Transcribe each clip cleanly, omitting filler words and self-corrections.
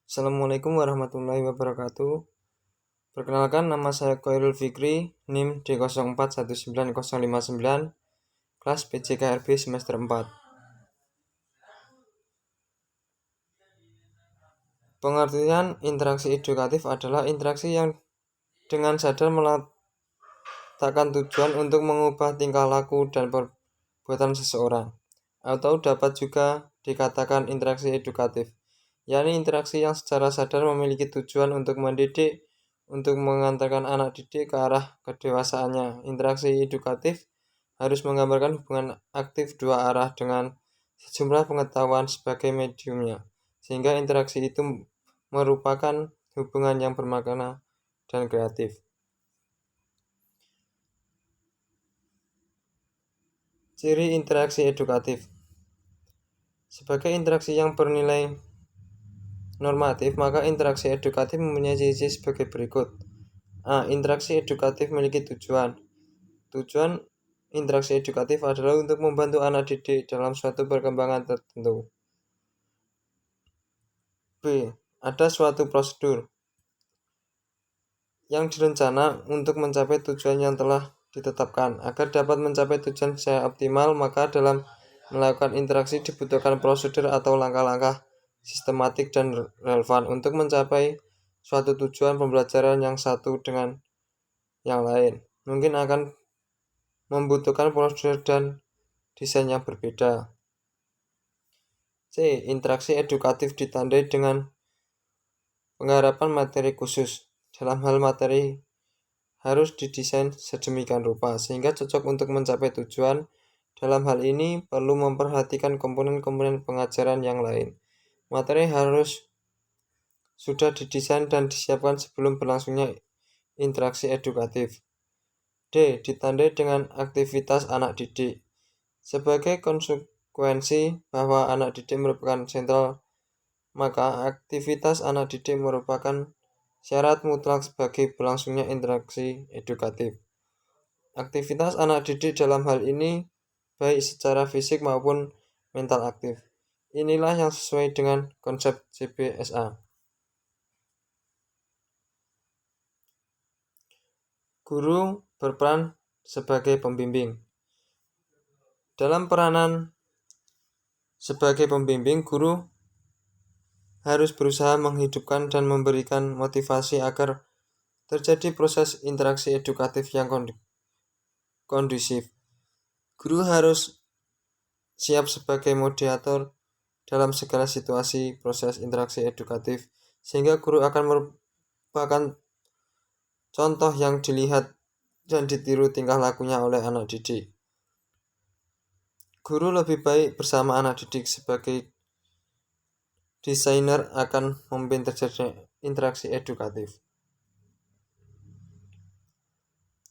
Assalamualaikum warahmatullahi wabarakatuh. Perkenalkan, nama saya Khairul Fikri, NIM D04190059, kelas PJKRB semester 4. Pengertian interaksi edukatif adalah interaksi yang dengan sadar meletakkan tujuan untuk mengubah tingkah laku dan perbuatan seseorang, atau dapat juga dikatakan interaksi edukatif, yakni interaksi yang secara sadar memiliki tujuan untuk mendidik, untuk mengantarkan anak didik ke arah kedewasaannya. Interaksi edukatif harus menggambarkan hubungan aktif dua arah dengan sejumlah pengetahuan sebagai mediumnya, sehingga interaksi itu merupakan hubungan yang bermakna dan kreatif. Ciri interaksi edukatif. Sebagai interaksi yang bernilai normatif, maka interaksi edukatif mempunyai ciri sebagai berikut. A. Interaksi edukatif memiliki tujuan. Tujuan interaksi edukatif adalah untuk membantu anak didik dalam suatu perkembangan tertentu. B. Ada suatu prosedur yang direncana untuk mencapai tujuan yang telah ditetapkan. Agar dapat mencapai tujuan secara optimal, maka dalam melakukan interaksi dibutuhkan prosedur atau langkah-langkah sistematik dan relevan untuk mencapai suatu tujuan pembelajaran yang satu dengan yang lain. Mungkin akan membutuhkan prosedur dan desain yang berbeda. C. Interaksi edukatif ditandai dengan penggarapan materi khusus. Dalam hal materi harus didesain sedemikian rupa sehingga cocok untuk mencapai tujuan. Dalam hal ini perlu memperhatikan komponen-komponen pengajaran yang lain. Materi harus sudah didesain dan disiapkan sebelum berlangsungnya interaksi edukatif. D. Ditandai dengan aktivitas anak didik. Sebagai konsekuensi bahwa anak didik merupakan sentral, maka aktivitas anak didik merupakan syarat mutlak sebagai berlangsungnya interaksi edukatif. Aktivitas anak didik dalam hal ini baik secara fisik maupun mental aktif. Inilah yang sesuai dengan konsep CBSA. Guru berperan sebagai pembimbing. Dalam peranan sebagai pembimbing, guru harus berusaha menghidupkan dan memberikan motivasi agar terjadi proses interaksi edukatif yang kondusif. Guru harus siap sebagai moderator dalam segala situasi proses interaksi edukatif, sehingga guru akan merupakan contoh yang dilihat dan ditiru tingkah lakunya oleh anak didik. Guru lebih baik bersama anak didik sebagai desainer akan memimpin terjadinya interaksi edukatif.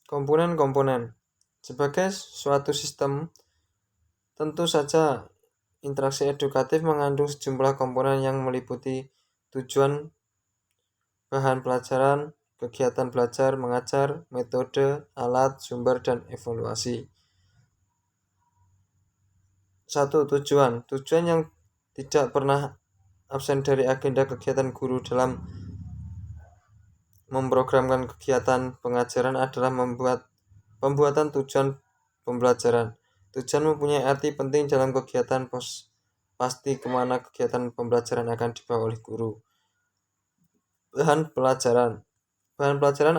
Komponen-komponen. Sebagai suatu sistem, tentu saja interaksi edukatif mengandung sejumlah komponen yang meliputi tujuan, bahan pelajaran, kegiatan belajar mengajar, metode, alat, sumber, dan evaluasi. 1. Tujuan yang tidak pernah absen dari agenda kegiatan guru dalam memprogramkan kegiatan pengajaran adalah pembuatan tujuan pembelajaran. Tujuan mempunyai arti penting dalam kegiatan pasti kemana kegiatan pembelajaran akan dibawa oleh guru. Bahan pelajaran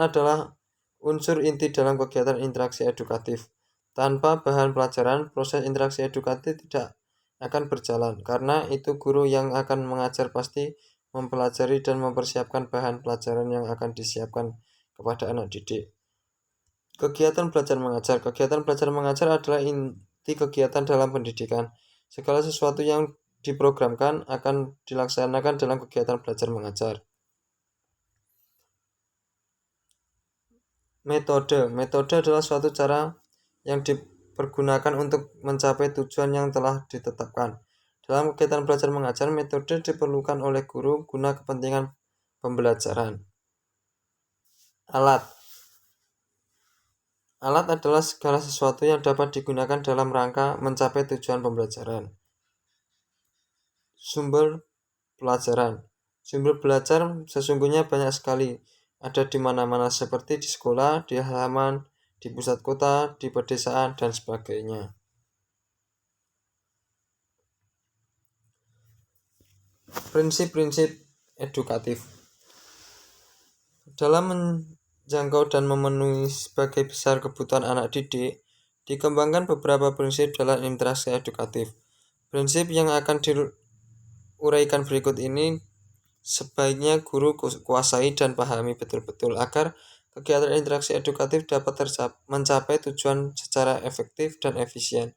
adalah unsur inti dalam kegiatan interaksi edukatif. Tanpa bahan pelajaran, proses interaksi edukatif tidak akan berjalan. Karena itu guru yang akan mengajar pasti mempelajari dan mempersiapkan bahan pelajaran yang akan disiapkan kepada anak didik. Kegiatan belajar mengajar. Kegiatan belajar mengajar adalah inti kegiatan dalam pendidikan. Segala sesuatu yang diprogramkan akan dilaksanakan dalam kegiatan belajar mengajar. Metode adalah suatu cara yang dipergunakan untuk mencapai tujuan yang telah ditetapkan. Dalam kegiatan belajar mengajar, metode diperlukan oleh guru guna kepentingan pembelajaran. Alat adalah segala sesuatu yang dapat digunakan dalam rangka mencapai tujuan pembelajaran. Sumber pelajaran. Sumber belajar sesungguhnya banyak sekali. Ada di mana-mana seperti di sekolah, di halaman, di pusat kota, di pedesaan, dan sebagainya. Prinsip-prinsip edukatif dalam menjangkau dan memenuhi sebagai besar kebutuhan anak didik, dikembangkan beberapa prinsip dalam interaksi edukatif. Prinsip yang akan diuraikan berikut ini sebaiknya guru kuasai dan pahami betul-betul agar kegiatan interaksi edukatif dapat mencapai tujuan secara efektif dan efisien.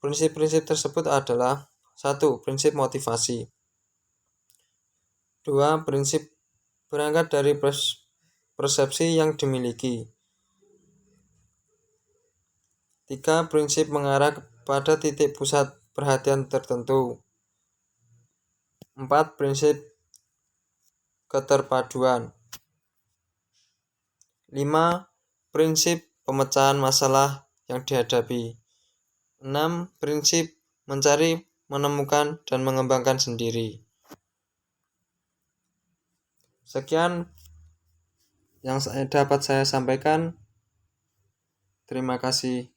Prinsip-prinsip tersebut adalah 1. Prinsip motivasi. 2. Prinsip berangkat dari persepsi yang dimiliki. 3. Prinsip mengarah kepada titik pusat perhatian tertentu. 4. Prinsip keterpaduan. 5. Prinsip pemecahan masalah yang dihadapi. 6. Prinsip mencari, menemukan, dan mengembangkan sendiri. Sekian yang dapat saya sampaikan. Terima kasih.